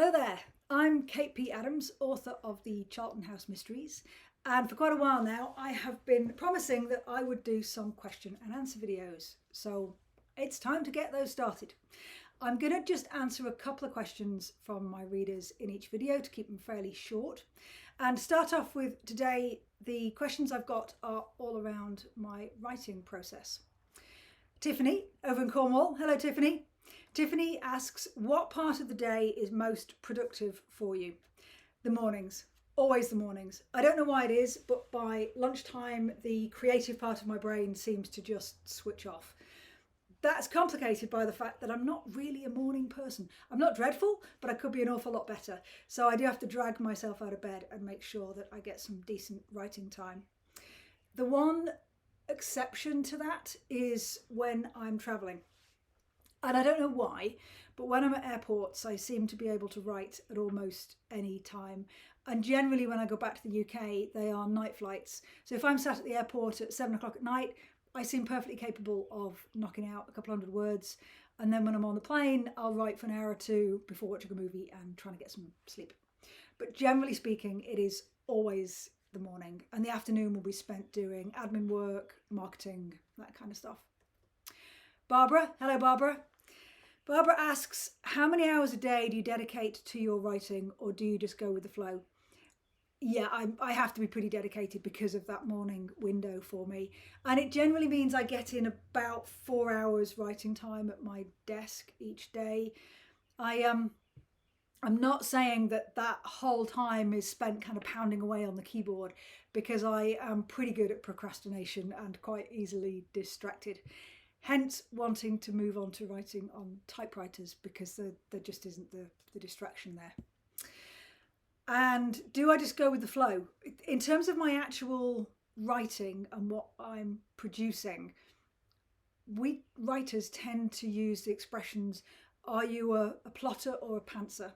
Hello there, I'm Kate P. Adams, author of the Charlton House Mysteries, and for quite a while now I have been promising that I would do some question and answer videos, so it's time to get those started. I'm going to just answer a couple of questions from my readers in each video to keep them fairly short, and start off with today. The questions I've got are all around my writing process. Tiffany over in Cornwall, hello Tiffany. Tiffany asks, what part of the day is most productive for you? The mornings, always the mornings. I don't know why it is, but by lunchtime, the creative part of my brain seems to just switch off. That's complicated by the fact that I'm not really a morning person. I'm not dreadful, but I could be an awful lot better. So I do have to drag myself out of bed and make sure that I get some decent writing time. The one exception to that is when I'm traveling. And I don't know why, but when I'm at airports, I seem to be able to write at almost any time. And generally when I go back to the UK, they are night flights. So if I'm sat at the airport at 7 o'clock at night, I seem perfectly capable of knocking out a couple hundred words. And then when I'm on the plane, I'll write for an hour or two before watching a movie and trying to get some sleep. But generally speaking, it is always the morning, and the afternoon will be spent doing admin work, marketing, that kind of stuff. Barbara, hello Barbara. Barbara asks, how many hours a day do you dedicate to your writing, or do you just go with the flow? Yeah, I have to be pretty dedicated because of that morning window for me. And it generally means I get in about 4 hours writing time at my desk each day. I'm not saying that that whole time is spent kind of pounding away on the keyboard, because I am pretty good at procrastination and quite easily distracted. Hence wanting to move on to writing on typewriters, because there just isn't the distraction there. And do I just go with the flow? In terms of my actual writing and what I'm producing, we writers tend to use the expressions, are you a plotter or a pantser?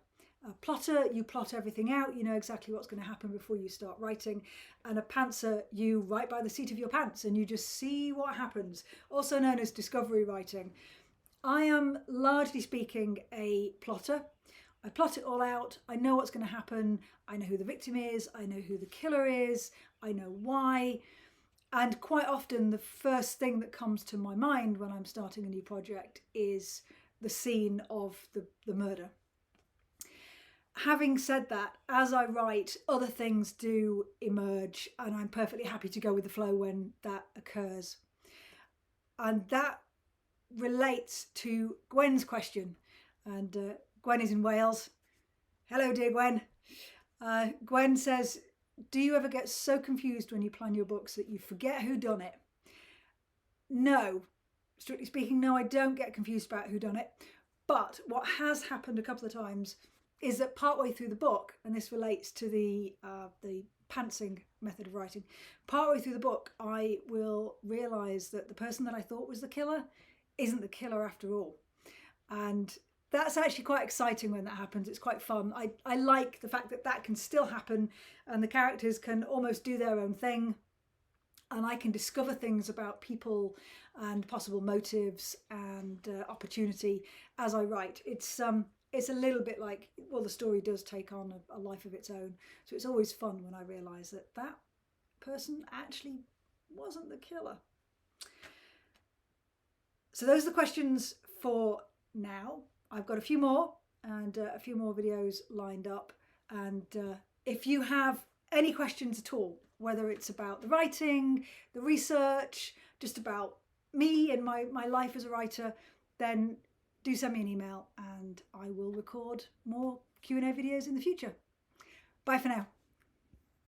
A plotter, you plot everything out, you know exactly what's going to happen before you start writing. And a pantser, you write by the seat of your pants and you just see what happens, also known as discovery writing. I am, largely speaking, a plotter. I plot it all out, I know what's going to happen, I know who the victim is, I know who the killer is, I know why. And quite often the first thing that comes to my mind when I'm starting a new project is the scene of the murder. Having said that, as I write, other things do emerge, and I'm perfectly happy to go with the flow when that occurs. And that relates to Gwen's question. And Gwen is in Wales. Hello, dear Gwen. Gwen says, do you ever get so confused when you plan your books that you forget who done it? No. Strictly speaking, no, I don't get confused about who done it. But what has happened a couple of times is that partway through the book, and this relates to the pantsing method of writing, partway through the book I will realise that the person that I thought was the killer isn't the killer after all. And that's actually quite exciting when that happens. It's quite fun. I like the fact that that can still happen, and the characters can almost do their own thing, and I can discover things about people and possible motives and opportunity as I write. It's a little bit like, well, the story does take on a life of its own. So it's always fun when I realise that that person actually wasn't the killer. So those are the questions for now. I've got a few more and a few more videos lined up. And if you have any questions at all, whether it's about the writing, the research, just about me and my life as a writer, then do send me an email and I will record more Q&A videos in the future. Bye for now.